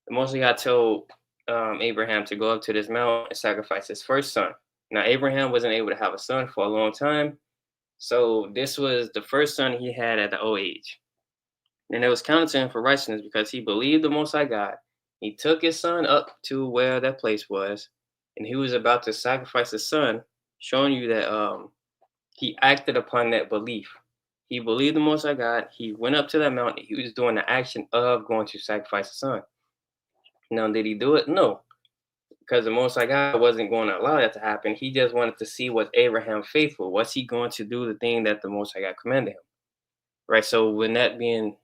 the Most High God told Abraham to go up to this mountain and sacrifice his first son. Now, Abraham wasn't able to have a son for a long time, so this was the first son he had at the old age. And it was counted to him for righteousness because he believed the Most High God. He took his son up to where that place was, and he was about to sacrifice his son, showing you that he acted upon that belief. He believed the Most High God. He went up to that mountain. He was doing the action of going to sacrifice his son. Now, did he do it? No, because the Most High God wasn't going to allow that to happen. He just wanted to see, was Abraham faithful? Was he going to do the thing that the Most High God commanded him? Right. So with that being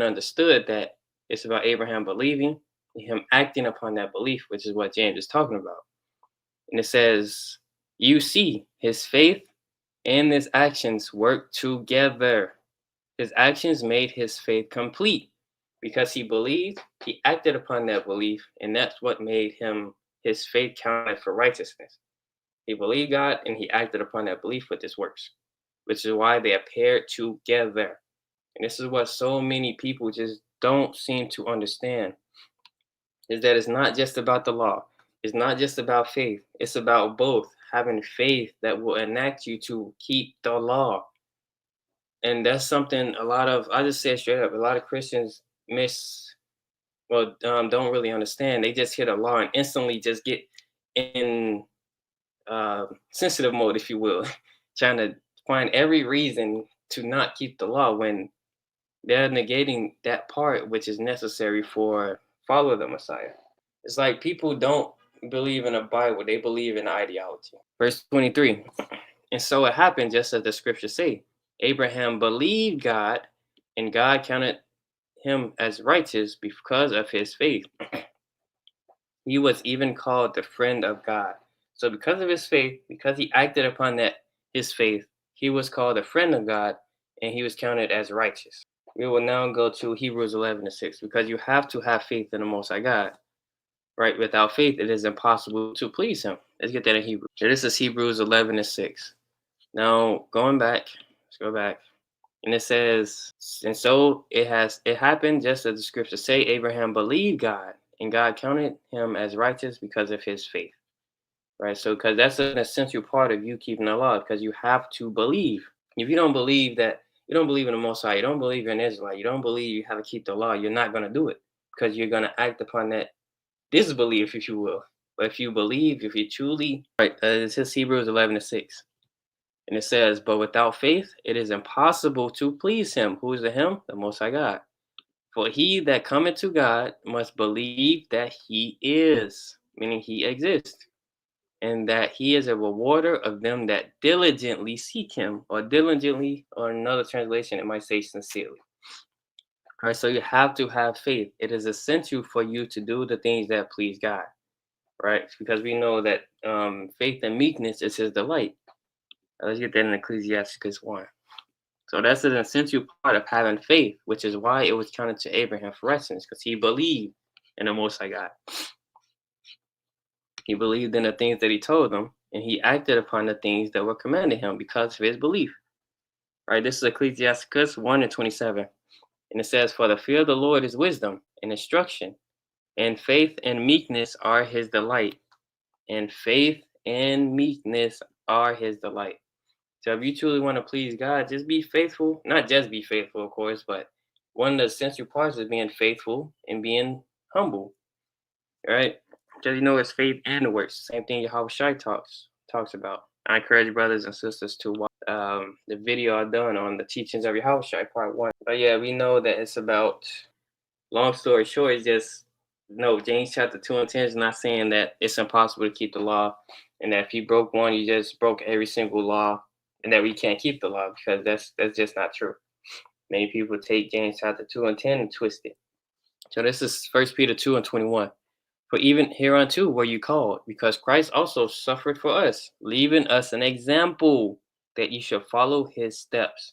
understood, that it's about Abraham believing, him acting upon that belief, which is what James is talking about. And it says, you see, his faith and his actions work together. His actions made his faith complete because he believed, he acted upon that belief, and that's what made his faith counted for righteousness. He believed God and he acted upon that belief with his works, which is why they appeared together. And this is what so many people just don't seem to understand, is that it's not just about the law. It's not just about faith. It's about both having faith that will enact you to keep the law. And that's something a lot of, I just say it straight up, a lot of Christians don't really understand. They just hear the law and instantly just get in sensitive mode, if you will, trying to find every reason to not keep the law when they're negating that part which is necessary for follow the Messiah. It's like people don't believe in the Bible; they believe in ideology. Verse 23. And so it happened just as the scriptures say. Abraham believed God, and God counted him as righteous because of his faith. He was even called the friend of God. So because of his faith, because he acted upon that his faith, he was called a friend of God, and he was counted as righteous. We will now go to Hebrews 11:6, because you have to have faith in the Most High God, right? Without faith, it is impossible to please Him. Let's get that in Hebrew. So this is Hebrews 11:6. Now going back, let's go back. And it says, and so it happened just as the scriptures say, Abraham believed God, and God counted him as righteous because of his faith. Right? So because that's an essential part of you keeping the law, because you have to believe. If you don't believe that, you don't believe in the Most High, you don't believe in Israel, you don't believe you have to keep the law, you're not going to do it, because you're going to act upon that disbelief, if you will. But if you believe, if you truly, right, it says Hebrews 11:6. And it says, but without faith, it is impossible to please him. Who is the him? The Most High God. For he that cometh to God must believe that he is, meaning he exists, and that he is a rewarder of them that diligently seek him, or diligently, or another translation, it might say sincerely. All right, so you have to have faith. It is essential for you to do the things that please God, right? Because we know that faith and meekness is his delight. Let's get that in Ecclesiastes 1. So that's an essential part of having faith, which is why it was counted to Abraham for righteousness, because he believed in the Most High God. He believed in the things that he told them, and he acted upon the things that were commanded him because of his belief. Right? This is Ecclesiastes 1:27. And it says, for the fear of the Lord is wisdom and instruction, and faith and meekness are his delight. And faith and meekness are his delight. So if you truly want to please God, just be faithful. Not just be faithful, of course, but one of the essential parts is being faithful and being humble, right? Because you know it's faith and the works. Same thing Yahweh Shai talks about. I encourage brothers and sisters to watch the video I've done on the teachings of Yahweh Shai, part 1. But yeah, we know that it's about, long story short, it's just, no, James chapter 2:10 is not saying that it's impossible to keep the law, and that if you broke one, you just broke every single law, and that we can't keep the law, because that's just not true. Many people take James chapter 2:10 and twist it. So this is 1 Peter 2:21. For even hereunto were you called, because Christ also suffered for us, leaving us an example that you should follow his steps.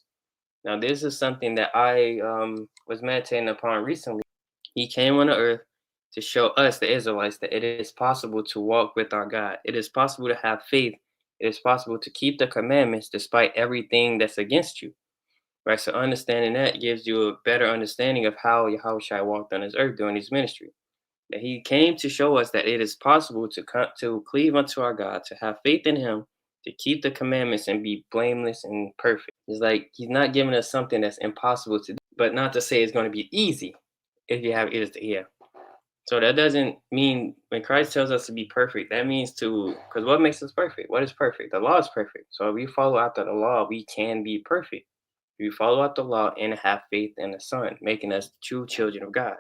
Now, this is something that I was meditating upon recently. He came on the earth to show us, the Israelites, that it is possible to walk with our God. It is possible to have faith. It is possible to keep the commandments despite everything that's against you. Right? So understanding that gives you a better understanding of how Yahushua walked on his earth during his ministry. That he came to show us that it is possible to cleave unto our God, to have faith in him, to keep the commandments and be blameless and perfect. It's like he's not giving us something that's impossible to do, but not to say it's going to be easy if you have ears to hear. So that doesn't mean when Christ tells us to be perfect, that means because what makes us perfect? What is perfect? The law is perfect. So if we follow after the law, we can be perfect. If we follow out the law and have faith in the Son, making us true children of God.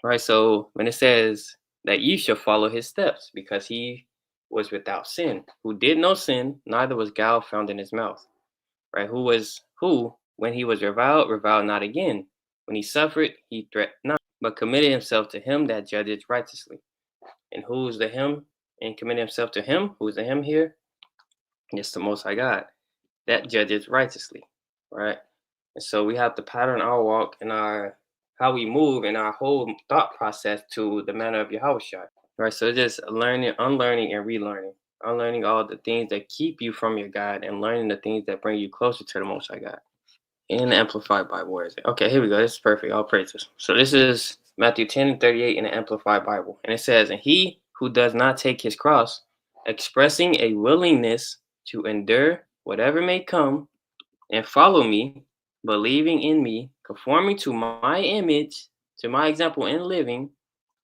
Right? So when it says that you shall follow his steps, because he was without sin, who did no sin, neither was guile found in his mouth. Right? Who, when he was reviled not again. When he suffered, he threatened not, but committed himself to him that judgeth righteously. And who's the him? And committed himself to him. Who's the him here? It's the Most High God that judges righteously. Right? And so we have to pattern our walk and how we move and our whole thought process to the manner of Yahushua. Right? So just learning, unlearning, and relearning. Unlearning all the things that keep you from your God, and learning the things that bring you closer to the Most High God. In the Amplified Bible, where is it? Okay, here we go. This is perfect. All praises. So this is Matthew 10:38 in the Amplified Bible. And it says, and he who does not take his cross, expressing a willingness to endure whatever may come and follow me, believing in me, conforming to my image, to my example in living,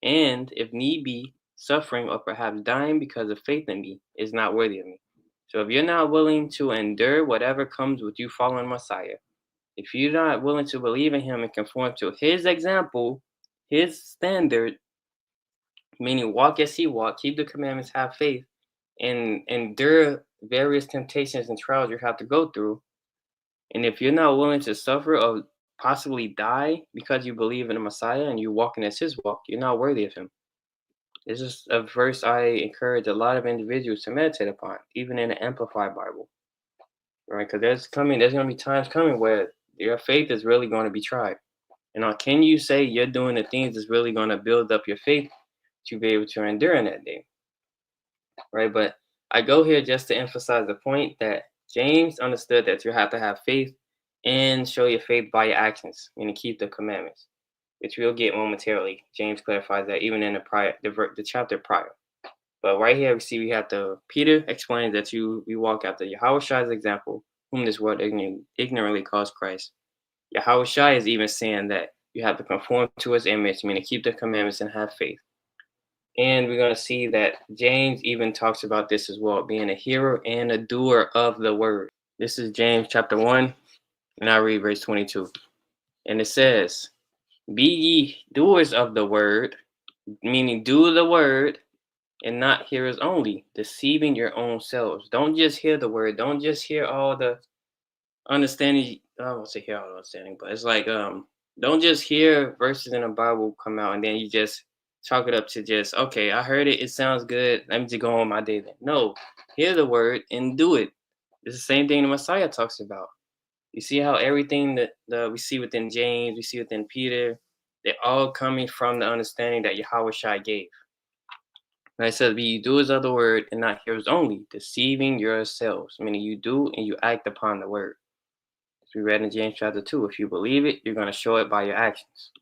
and if need be, suffering or perhaps dying because of faith in me, is not worthy of me. So if you're not willing to endure whatever comes with you following Messiah, if you're not willing to believe in him and conform to his example, his standard, meaning walk as he walked, keep the commandments, have faith, and endure various temptations and trials you have to go through. And if you're not willing to suffer or possibly die because you believe in the Messiah and you're walking as his walk, you're not worthy of him. This is a verse I encourage a lot of individuals to meditate upon, even in the Amplified Bible, right? Because there's going to be times coming where your faith is really going to be tried. Can you say you're doing the things that's really going to build up your faith to be able to endure in that day, right? But I go here just to emphasize the point that James understood that you have to have faith and show your faith by your actions, meaning keep the commandments, which we'll get momentarily. James clarifies that even in the chapter prior. But right here we have Peter explains that we walk after Yahawah's example, whom this world ignorantly calls Christ. Yahawah is even saying that you have to conform to his image, meaning keep the commandments and have faith. And we're going to see that James even talks about this as well, being a hearer and a doer of the word. This is James chapter 1, and I read verse 22. And it says, be ye doers of the word, meaning do the word, and not hearers only, deceiving your own selves. Don't just hear the word. Don't just hear all the understanding. I won't say hear all the understanding, but it's like don't just hear verses in the Bible come out and then you just chalk it up to just, okay, I heard it, it sounds good, let me just go on my day then. No, hear the word and do it. It's the same thing the Messiah talks about. You see how everything that we see within James, we see within Peter, they're all coming from the understanding that Yahawah gave. And it says, be you doers of the word and not hearers only, deceiving yourselves, meaning you do and you act upon the word. As we read in James chapter 2, if you believe it, you're going to show it by your actions.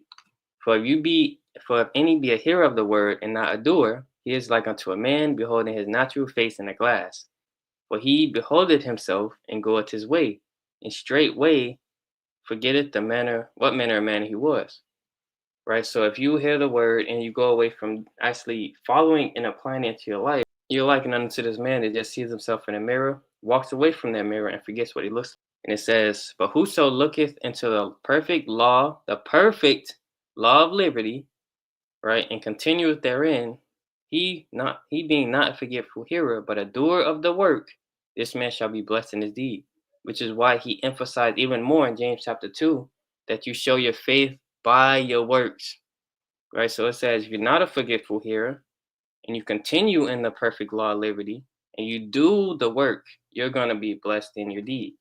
For if any be a hearer of the word and not a doer, he is like unto a man beholding his natural face in a glass. For he beholdeth himself and goeth his way, and straightway forgetteth what manner of man he was. Right? So if you hear the word and you go away from actually following and applying it to your life, you're likened unto this man that just sees himself in a mirror, walks away from that mirror and forgets what he looks like. And it says, but whoso looketh into the perfect law of liberty, right, and continueth therein, he being not a forgetful hearer, but a doer of the work, this man shall be blessed in his deed. Which is why he emphasized even more in James chapter 2 that you show your faith by your works. Right? So it says, if you're not a forgetful hearer and you continue in the perfect law of liberty and you do the work, you're going to be blessed in your deed.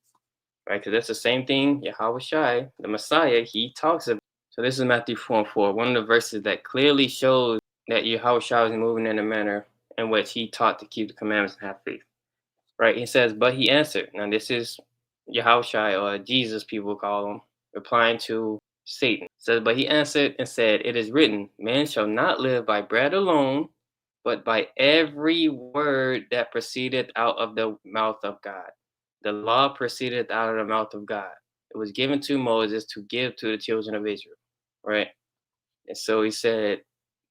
Right? Because that's the same thing Yahawah, the Messiah, he talks about. So this is Matthew 4:4, one of the verses that clearly shows that Yahawah is moving in a manner in which he taught to keep the commandments and have faith. Right? He says, but he answered. Now this is Yahawah, or Jesus, people call him, replying to Satan. It says, but he answered and said, it is written, man shall not live by bread alone, but by every word that proceedeth out of the mouth of God. The law proceeded out of the mouth of God. It was given to Moses to give to the children of Israel, right? And so he said,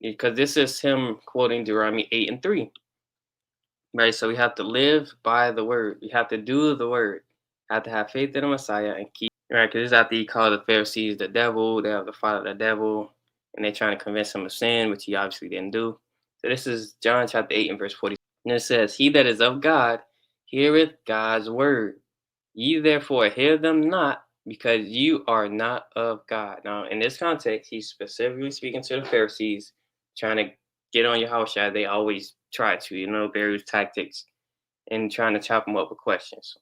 because this is him quoting Deuteronomy 8:3, right? So we have to live by the word. We have to do the word. We have to have faith in the Messiah and keep, right? Because this is after he called the Pharisees the devil. They have the father of the devil, and they're trying to convince him of sin, which he obviously didn't do. So this is John chapter 8 and verse 40. And it says, he that is of God heareth God's word. Ye therefore hear them not, because you are not of God. Now, in this context, he's specifically speaking to the Pharisees, trying to get on Yahushua. They always try to, various tactics, and trying to chop him up with questions.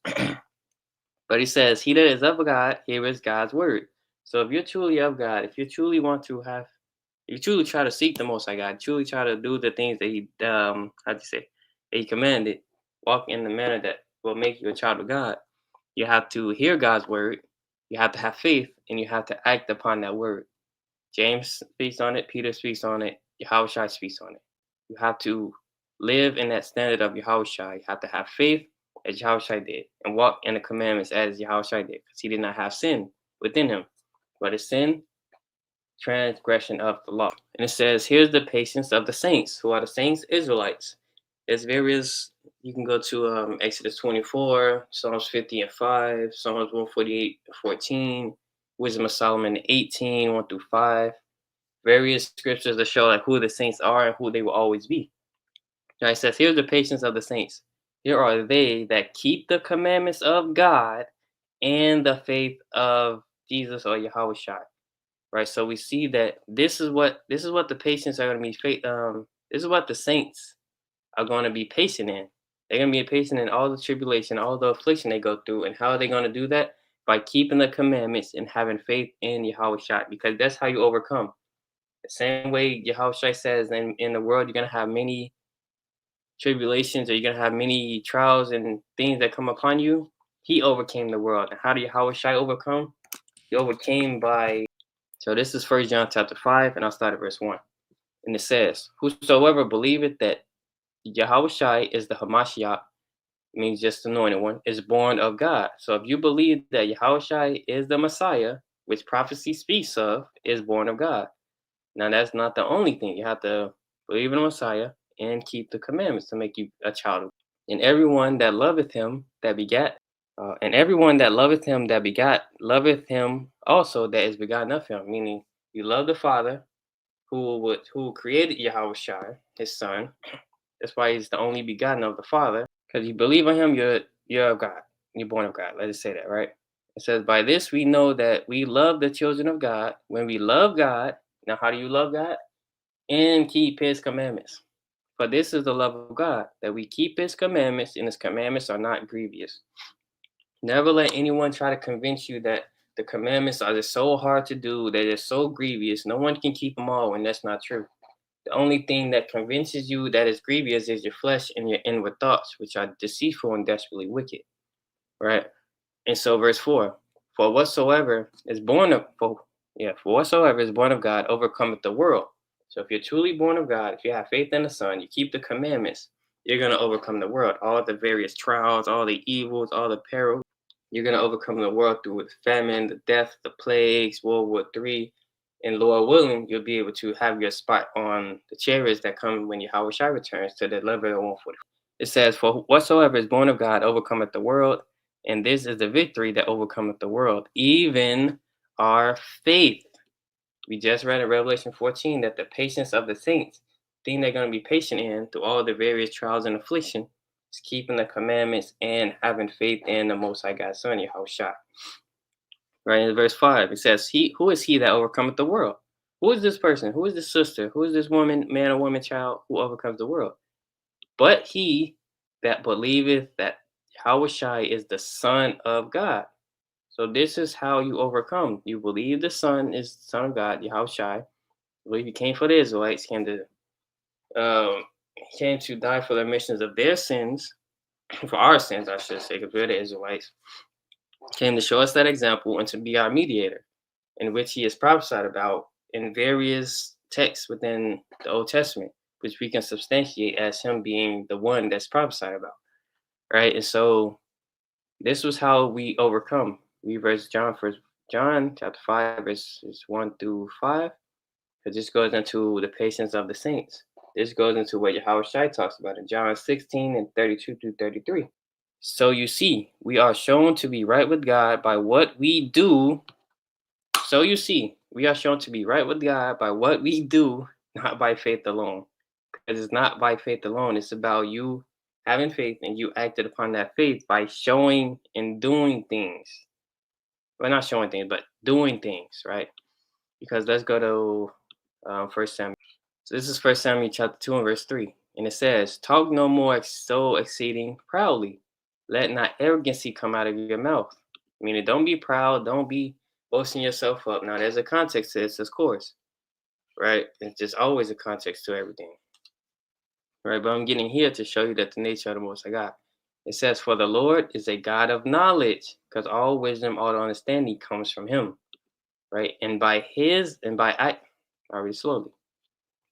But he says, he that is of God heareth God's word. So if you're truly of God, if you truly try to seek the Most High God, truly try to do the things that he, that he commanded, walk in the manner that will make you a child of God, you have to hear God's word, You have to have faith and you have to act upon that word. James speaks on it, Peter speaks on it, Yahushua speaks on it. You have to live in that standard of Yahushua. You have to have faith as Yahushua did and walk in the commandments as Yahushua did, because he did not have sin within him, but a sin, transgression of the law. And it says, here's the patience of the saints. Who are the saints? Israelites. There's various, you can go to Exodus 24, Psalms 50 and 5, Psalms 148 and 14, Wisdom of Solomon 18, 1 through 5. Various scriptures that show like who the saints are and who they will always be. Now it says, here's the patience of the saints. Here are they that keep the commandments of God and the faith of Jesus or Yahweh Shai. Right. So we see that this is what the patients are going to be. This is what the saints are going to be patient in. They're going to be patient in all the tribulation, all the affliction they go through. And how are they going to do that? By keeping the commandments and having faith in Yahweh Shai, because that's how you overcome. The same way Yahweh Shai says in the world, you're going to have many tribulations, or you're going to have many trials and things that come upon you. He overcame the world. And how do Yahweh Shai overcome? He overcame by, so this is 1 John chapter 5, and I'll start at verse 1. And it says, whosoever believeth that Yahweh Shai is the Hamashiach, means just anointed one, is born of God. So if you believe that Yahweh Shai is the Messiah, which prophecy speaks of, is born of God. Now that's not the only thing. You have to believe in the Messiah and keep the commandments to make you a child of God. And everyone that loveth him that begat, and everyone that loveth him that begat, loveth him also that is begotten of him. Meaning you love the Father who created Yahweh Shai, his son. That's why he's the only begotten of the Father. Because you believe on him, you're of God. You're born of God. Let us say that, right? It says, by this we know that we love the children of God when we love God. Now, how do you love God? And keep his commandments. For this is the love of God, that we keep his commandments, and his commandments are not grievous. Never let anyone try to convince you that the commandments are just so hard to do, that they're so grievous. No one can keep them all, and that's not true. The only thing that convinces you that it's grievous is your flesh and your inward thoughts, which are deceitful and desperately wicked, right? And so, verse 4: For whatsoever is born of God overcometh the world. So, if you're truly born of God, if you have faith in the Son, you keep the commandments, you're going to overcome the world. All the various trials, all the evils, all the perils. You're going to overcome the world through the famine, the death, the plagues, World War III. And Lord willing, you'll be able to have your spot on the chariots that come when Yahweh Shai returns to deliver the 144. It says, for whatsoever is born of God overcometh the world, and this is the victory that overcometh the world, even our faith. We just read in Revelation 14 that the patience of the saints, the thing they're going to be patient in through all the various trials and affliction, is keeping the commandments and having faith in the Most High God's Son, Yahweh Shai. Right in verse 5, it says, who is he that overcometh the world? Who is this person? Who is this sister? Who is this woman, man or woman, child, who overcomes the world? But he that believeth that Yahweh Shai is the Son of God. So this is how you overcome. You believe the Son is the Son of God, Yahweh Shai. You believe he came for the Israelites, came to die for the remissions of their sins, for our sins, I should say, because we're the Israelites. Came to show us that example and to be our mediator, in which he is prophesied about in various texts within the Old Testament, which we can substantiate as him being the one that's prophesied about, right? And so this was how we overcome. We read John chapter 5, verses 1 through 5. It just goes into the patience of the saints. This goes into what Yahweh Shai talks about in John 16 and 32 through 33. So you see, we are shown to be right with God by what we do. So you see, we are shown to be right with God by what we do, not by faith alone. Because it's not by faith alone. It's about you having faith and you acted upon that faith by showing and doing things. Well, not showing things, but doing things, right? Because let's go to 1 Samuel. So this is 1 Samuel chapter 2 and verse 3. And it says, talk no more so exceeding proudly. Let not arrogancy come out of your mouth. Meaning, don't be proud. Don't be boasting yourself up. Now, there's a context to this, of course, right? It's just always a context to everything, right? But I'm getting here to show you that the nature of the Most High God. It says, "For the Lord is a God of knowledge," because all wisdom, all understanding comes from Him, right? And I read slowly.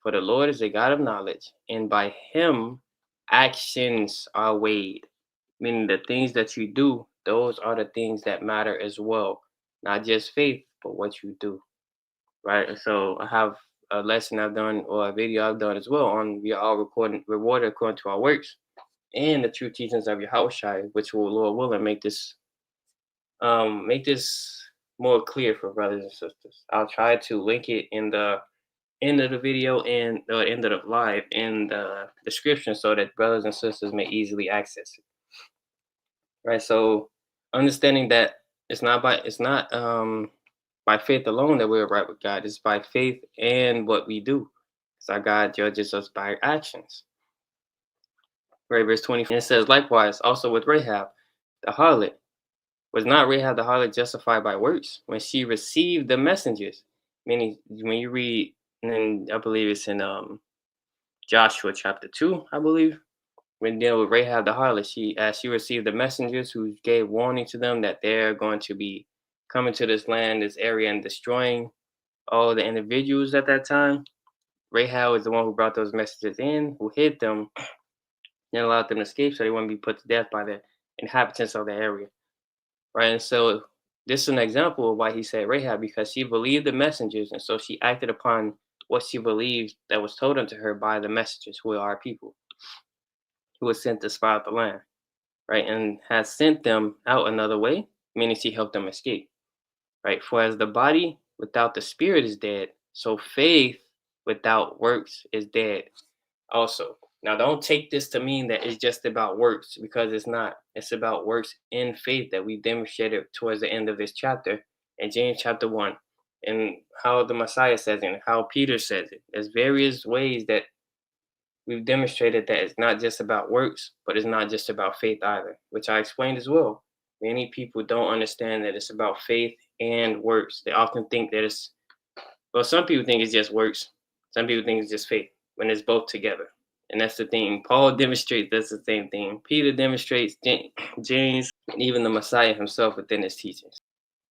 For the Lord is a God of knowledge, and by Him actions are weighed. Meaning the things that you do, those are the things that matter as well. Not just faith, but what you do, right? And so I have a lesson I've done or a video I've done as well on we are all rewarded according to our works and the true teachings of Yahushua, which will, Lord willing, make this more clear for brothers and sisters. I'll try to link it in the end of the video and the end of the live in the description so that brothers and sisters may easily access it. Right. So understanding that it's not by faith alone that we're right with God. It's by faith and what we do. So our God judges us by actions. Right, verse 20. And it says, likewise, also with Rahab, the harlot. Was not Rahab the harlot justified by works when she received the messengers? Meaning, when you read, and I believe it's in Joshua chapter 2, I believe, when dealing with Rahab the harlot, as she received the messengers who gave warning to them that they're going to be coming to this land, this area, and destroying all the individuals at that time. Rahab was the one who brought those messages in, who hid them, and allowed them to escape so they wouldn't be put to death by the inhabitants of the area. Right. And so this is an example of why he said Rahab, because she believed the messengers, and so she acted upon what she believed that was told unto her by the messengers, who are our people, who was sent to spy out the land, right, and has sent them out another way, meaning she helped them escape, right? For as the body without the spirit is dead, so faith without works is dead also. Now, don't take this to mean that it's just about works, because it's not. It's about works in faith that we demonstrated towards the end of this chapter in James chapter 1, and how the Messiah says it, and how Peter says it. There's various ways that we've demonstrated that it's not just about works, but it's not just about faith either, which I explained as well. Many people don't understand that it's about faith and works. They often think that some people think it's just works. Some people think it's just faith when it's both together. And that's the thing. Paul demonstrates that's the same thing. Peter demonstrates, James, and even the Messiah himself within his teachings.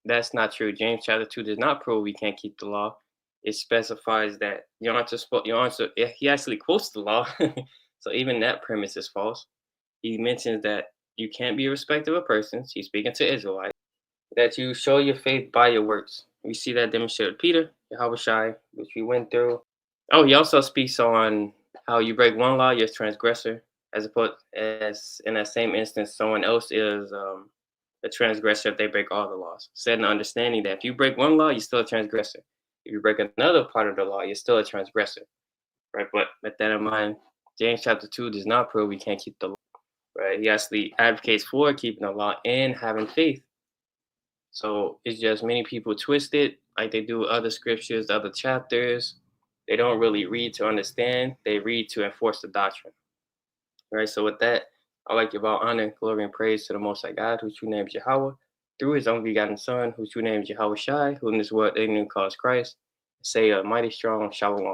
That's not true. James chapter 2 does not prove we can't keep the law. It specifies that he actually quotes the law. So even that premise is false. He mentions that you can't be a respecter of persons. He's speaking to Israelites. That you show your faith by your works. We see that demonstrated with Peter, Yahushua, which we went through. Oh, he also speaks on how you break one law, you're a transgressor, as opposed as in that same instance, someone else is a transgressor if they break all the laws. Setting the understanding that if you break one law, you're still a transgressor. If you break another part of the law, you're still a transgressor. Right? But with that in mind, James chapter 2 does not prove we can't keep the law. Right? He actually advocates for keeping the law and having faith. So it's just many people twist it like they do other scriptures, other chapters. They don't really read to understand. They read to enforce the doctrine. Right. So with that, I like to give all honor, glory, and praise to the Most High God, whose true name is Yahweh, through His only begotten Son, whose true name is Yahushua, who in this world they knew calls Christ. Say a mighty strong shalom.